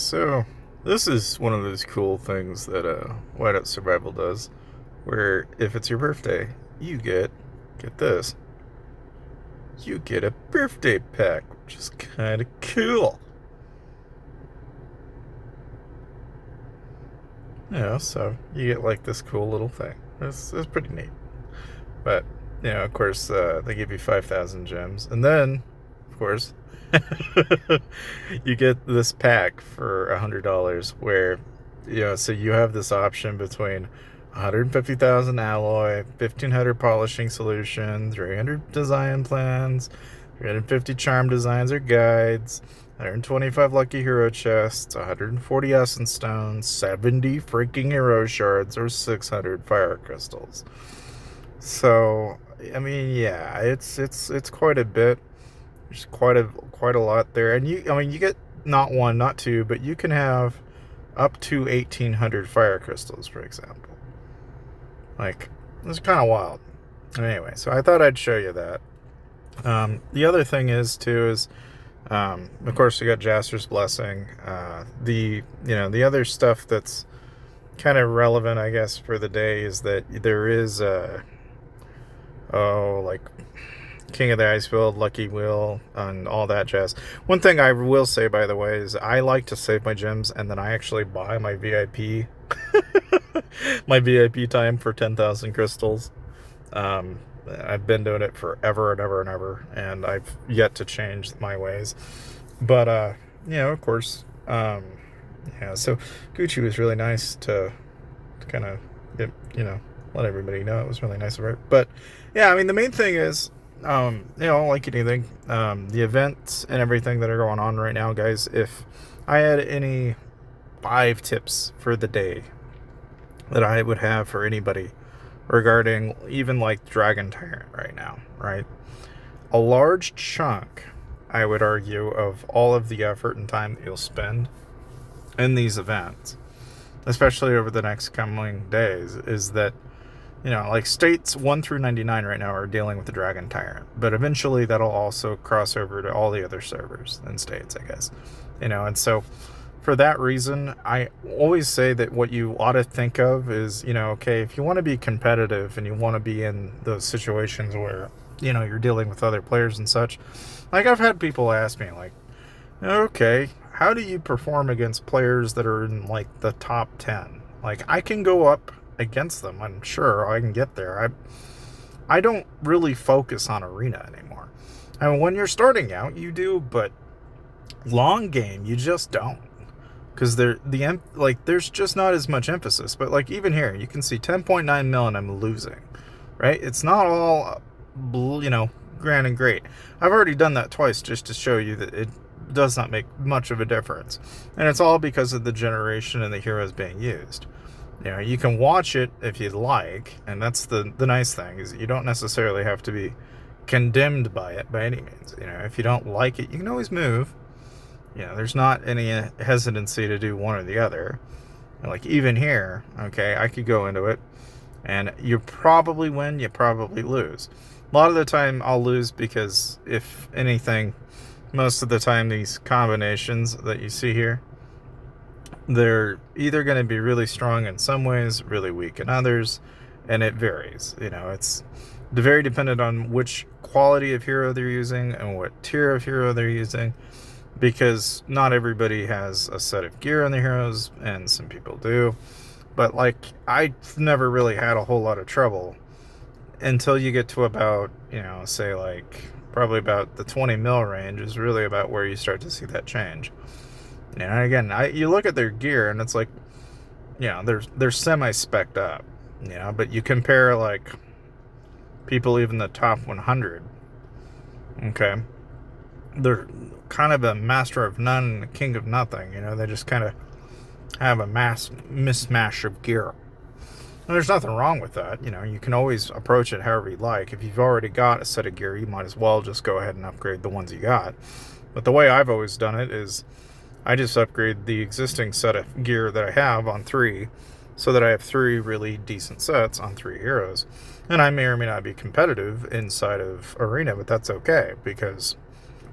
So this is one of those cool things that Whiteout Survival does, where if it's your birthday, you get this, you get a birthday pack, which is kind of cool. So you get like this cool little thing. It's pretty neat. But of course, they give you 5,000 gems, and then, of course, you get this pack for $100, where so you have this option between 150,000 alloy, 1,500 polishing solution, 300 design plans, 350 charm designs or guides, 125 lucky hero chests, 140 essence stones, 70 freaking hero shards, or 600 fire crystals. So, I mean, yeah, it's quite a bit. There's quite a lot there, and you get not one, not two, but you can have up to 1,800 fire crystals, for example. Like, it's kind of wild. Anyway, so I thought I'd show you that. The other thing is of course, you got Jaster's blessing. The other stuff that's kind of relevant, I guess, for the day is that there is like King of the Ice Build, Lucky Wheel, and all that jazz. One thing I will say, by the way, is I like to save my gems, and then I actually buy my VIP my VIP time for 10,000 crystals. I've been doing it forever and ever and ever, and I've yet to change my ways. But of course, so Gucci was really nice to kind of get, let everybody know. It was really nice of her. But yeah, I mean, the main thing is, like anything, the events and everything that are going on right now, guys. If I had any 5 tips for the day that I would have for anybody regarding even like Dragon Tyrant right now, right? A large chunk, I would argue, of all of the effort and time that you'll spend in these events, especially over the next coming days, is that like states 1 through 99 right now are dealing with the Dragon Tyrant, but eventually that'll also cross over to all the other servers and states, I guess. And so for that reason, I always say that what you ought to think of is, okay, if you want to be competitive and you want to be in those situations where, you're dealing with other players and such, like I've had people ask me, like, okay, how do you perform against players that are in like the top 10? Like, I can go up against them, I'm sure I can get there. I don't really focus on arena anymore. I mean, when you're starting out, you do, but long game, you just don't, because there's just not as much emphasis. But like even here, you can see 10.9 mil, and I'm losing, right? It's not all, grand and great. I've already done that twice just to show you that it does not make much of a difference, and it's all because of the generation and the heroes being used. You can watch it if you'd like, and that's the nice thing, is you don't necessarily have to be condemned by it by any means. If you don't like it, you can always move. There's not any hesitancy to do one or the other. Like even here, okay, I could go into it, and you probably win, you probably lose. A lot of the time I'll lose because, if anything, most of the time these combinations that you see here, they're either going to be really strong in some ways, really weak in others, and it varies. It's very dependent on which quality of hero they're using and what tier of hero they're using, because not everybody has a set of gear on their heroes, and some people do. But like, I've never really had a whole lot of trouble until you get to about, say like probably about the 20 mil range is really about where you start to see that change. And again, you look at their gear, and it's like, they're semi-spec'd up, but you compare like people even the top 100, okay, they're kind of a master of none and a king of nothing. They just kind of have a mass mismatch of gear. And there's nothing wrong with that. You can always approach it however you like. If you've already got a set of gear, you might as well just go ahead and upgrade the ones you got. But the way I've always done it is I just upgrade the existing set of gear that I have on 3, so that I have 3 really decent sets on 3 heroes. And I may or may not be competitive inside of arena, but that's okay, because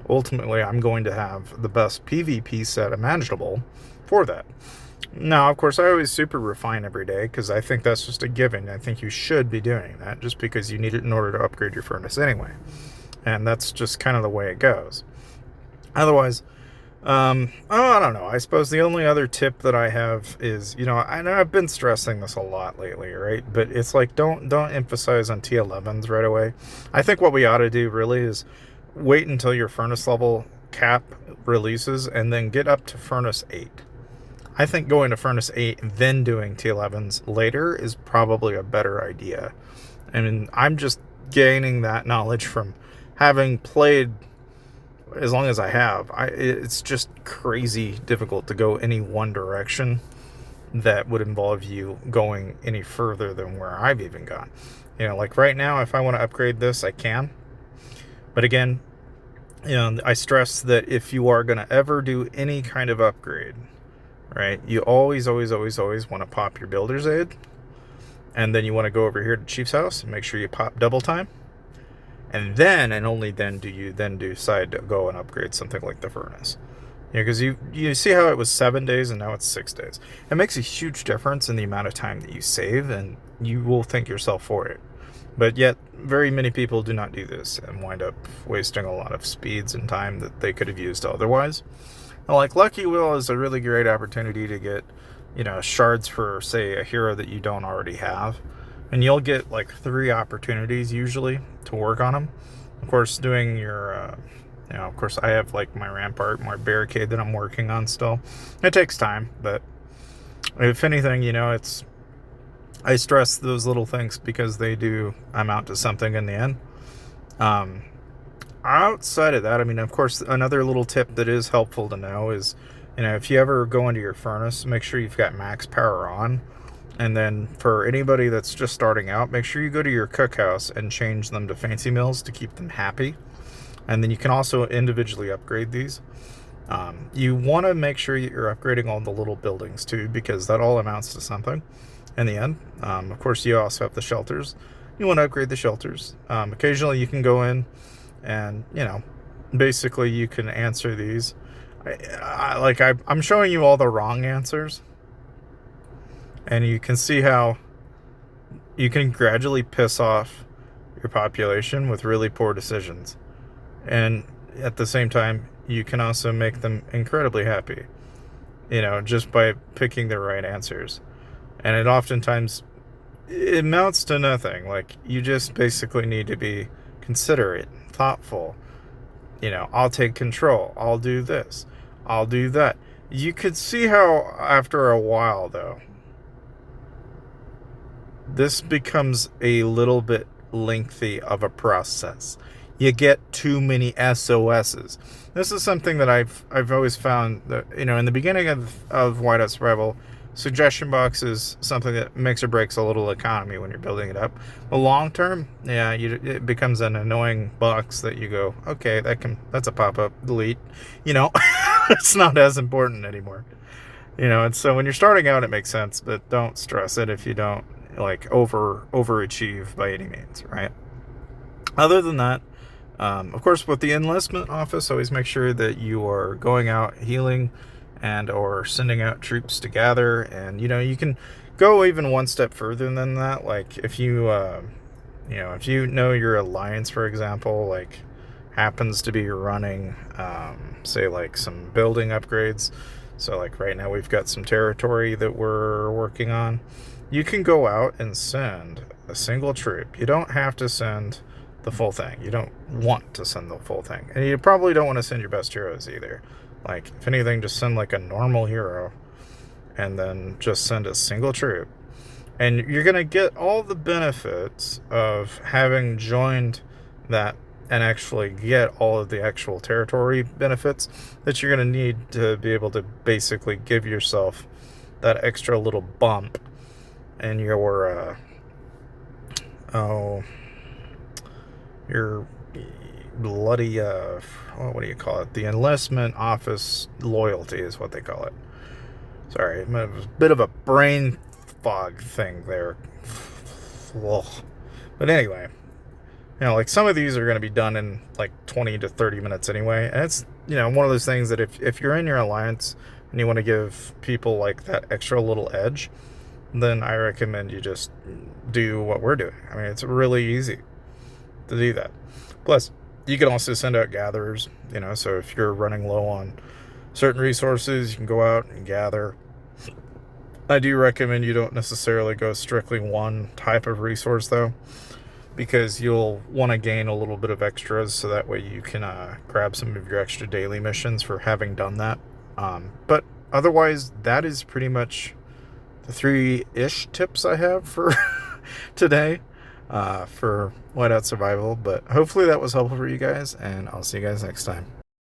ultimately I'm going to have the best PvP set imaginable for that. Now, of course, I always super refine every day because I think that's just a given. I think you should be doing that just because you need it in order to upgrade your furnace anyway. And that's just kind of the way it goes. Otherwise, I don't know. I suppose the only other tip that I have is, I know I've been stressing this a lot lately, right? But it's like don't emphasize on T11s right away. I think what we ought to do really is wait until your furnace level cap releases and then get up to furnace 8. I think going to furnace 8 and then doing T11s later is probably a better idea. I mean, I'm just gaining that knowledge from having played as long as I have. It's just crazy difficult to go any one direction that would involve you going any further than where I've even gone. Like right now, if I want to upgrade this, I can. But again, I stress that if you are going to ever do any kind of upgrade, right, you always want to pop your builder's aid. And then you want to go over here to Chief's house and make sure you pop double time. And then, and only then, do you then decide to go and upgrade something like the furnace. Because you see how it was 7 days and now it's 6 days. It makes a huge difference in the amount of time that you save, and you will thank yourself for it. But yet, very many people do not do this and wind up wasting a lot of speeds and time that they could have used otherwise. Now, like Lucky Wheel is a really great opportunity to get, shards for, say, a hero that you don't already have. And you'll get like 3 opportunities usually to work on them. Of course, doing your, of course, I have like my rampart, my barricade that I'm working on still. It takes time, but if anything, I stress those little things because they do amount to something in the end. Outside of that, I mean, of course, another little tip that is helpful to know is, if you ever go into your furnace, make sure you've got max power on. And then for anybody that's just starting out, make sure you go to your cookhouse and change them to fancy meals to keep them happy. And then you can also individually upgrade these. You want to make sure you're upgrading all the little buildings too, because that all amounts to something in the end. Of course, you also have the shelters. You want to upgrade the shelters. Occasionally you can go in and, basically you can answer these. I'm showing you all the wrong answers. And you can see how you can gradually piss off your population with really poor decisions. And at the same time, you can also make them incredibly happy, just by picking the right answers. And it oftentimes, it amounts to nothing. Like, you just basically need to be considerate, thoughtful. I'll take control. I'll do this. I'll do that. You could see how after a while, though, this becomes a little bit lengthy of a process. You get too many SOSs. This is something that I've always found that, in the beginning of Whiteout Survival, suggestion box is something that makes or breaks a little economy when you're building it up. But long term, it becomes an annoying box that you go, okay, that's a pop-up, delete. It's not as important anymore. And so when you're starting out, it makes sense, but don't stress it if you don't overachieve by any means, right? Other than that, of course, with the enlistment office, always make sure that you are going out healing and or sending out troops to gather. And you can go even one step further than that. Like if you if your alliance, for example, like happens to be running say like some building upgrades. So like right now we've got some territory that we're working on. You can go out and send a single troop. You don't have to send the full thing. You don't want to send the full thing. And you probably don't want to send your best heroes either. Like, if anything, just send like a normal hero and then just send a single troop. And you're going to get all the benefits of having joined that and actually get all of the actual territory benefits that you're going to need to be able to basically give yourself that extra little bump and your bloody what do you call it? The enlistment office loyalty is what they call it. Sorry, it was a bit of a brain fog thing there. But anyway, Like some of these are going to be done in like 20 to 30 minutes anyway. And it's, one of those things that if you're in your alliance and you want to give people like that extra little edge, then I recommend you just do what we're doing. I mean, it's really easy to do that. Plus, you can also send out gatherers, so if you're running low on certain resources, you can go out and gather. I do recommend you don't necessarily go strictly one type of resource, though, because you'll want to gain a little bit of extras, so that way you can grab some of your extra daily missions for having done that. But otherwise, that is pretty much the 3-ish tips I have for today for Whiteout Survival. But hopefully that was helpful for you guys, and I'll see you guys next time.